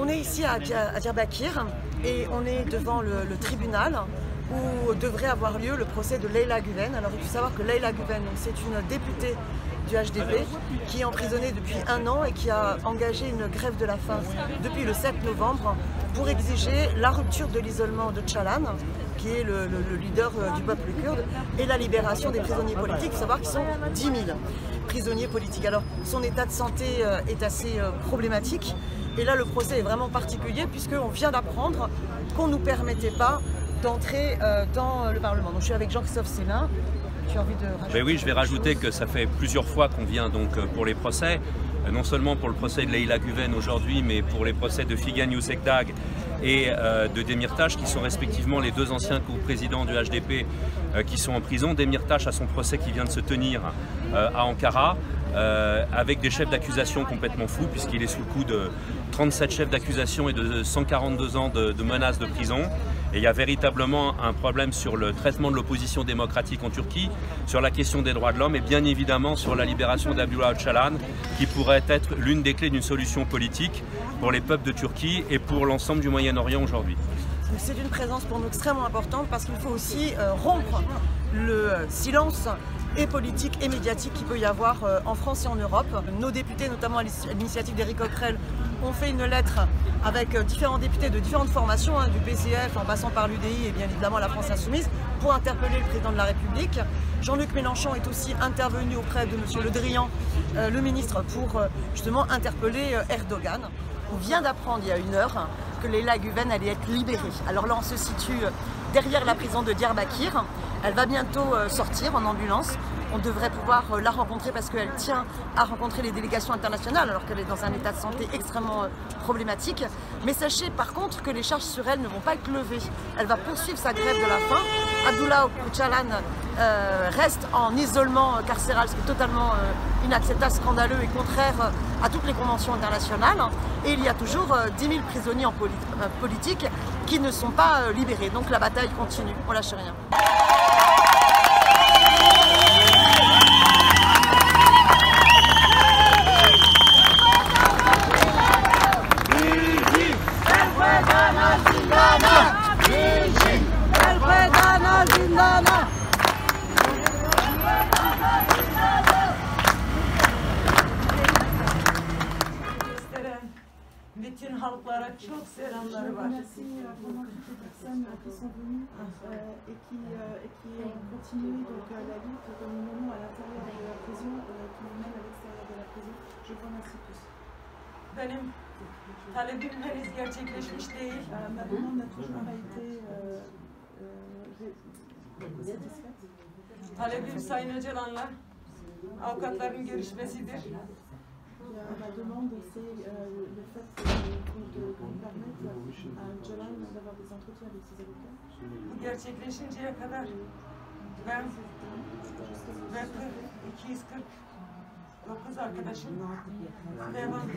On est ici à Diyarbakir et on est devant le tribunal où devrait avoir lieu le procès de Leyla Güven. Alors il faut savoir que Leyla Güven, c'est une députée du HDP qui est emprisonnée depuis 1 an et qui a engagé une grève de la faim depuis le 7 novembre pour exiger la rupture de l'isolement de Öcalan, qui est le leader du peuple kurde, et la libération des prisonniers politiques. Il faut savoir qu'ils sont 10 000 prisonniers politiques. Alors son état de santé est assez problématique et là le procès est vraiment particulier puisqu'on vient d'apprendre qu'on ne nous permettait pas d'entrer dans le Parlement. Donc je suis avec Jean-Christophe Célin. Tu as envie de rajouter? Oui, je vais rajouter que ça fait plusieurs fois qu'on vient donc pour les procès, non seulement pour le procès de Leyla Güven aujourd'hui, mais pour les procès de Figen Yüksekdag et de Demirtas, qui sont respectivement les 2 anciens co-présidents du HDP qui sont en prison. Demirtas a son procès qui vient de se tenir à Ankara, avec des chefs d'accusation complètement fous, puisqu'il est sous le coup de 37 chefs d'accusation et de 142 ans de menaces de prison. Et il y a véritablement un problème sur le traitement de l'opposition démocratique en Turquie, sur la question des droits de l'homme et bien évidemment sur la libération d'Abdullah Öcalan, qui pourrait être l'une des clés d'une solution politique pour les peuples de Turquie et pour l'ensemble du Moyen-Orient aujourd'hui. C'est une présence pour nous extrêmement importante parce qu'il faut aussi rompre le silence et politique et médiatique qu'il peut y avoir en France et en Europe. Nos députés, notamment à l'initiative d'Éric Coquerel, ont fait une lettre avec différents députés de différentes formations, du PCF en passant par l'UDI et bien évidemment la France Insoumise, pour interpeller le président de la République. Jean-Luc Mélenchon est aussi intervenu auprès de M. Le Drian, le ministre, pour justement interpeller Erdogan. On vient d'apprendre il y a 1 heure que Leyla Güven allait être libérée. Alors là, on se situe derrière la prison de Diyarbakir. Elle va bientôt sortir en ambulance. On devrait pouvoir la rencontrer parce qu'elle tient à rencontrer les délégations internationales alors qu'elle est dans un état de santé extrêmement problématique. Mais sachez par contre que les charges sur elle ne vont pas être levées. Elle va poursuivre sa grève de la faim. Abdullah Öcalan reste en isolement carcéral, ce qui est totalement inacceptable, scandaleux et contraire à toutes les conventions internationales. Et il y a toujours 10 000 prisonniers en politique qui ne sont pas libérés. Donc la bataille continue, on lâche rien. Bütün halklara çok selamları var. Merci vraiment toutes les personnes qui sont venues et qui ont continué donc, la lutte que nous menons à l'intérieur de la prison, qui nous mènent à l'extérieur de la prison. Je vous remercie tous. Benim talebim henüz gerçekleşmiş değil. Ma demande n'a toujours pas été satisfaite. Talebim Sayın Öcalan'la avukatların görüşmesidir. Ma demande, c'est le fait de nous permettre à Öcalan d'avoir des entretiens avec ses avocats. Bu gerçekleşinceye kadar ben ve 249 arkadaşım devam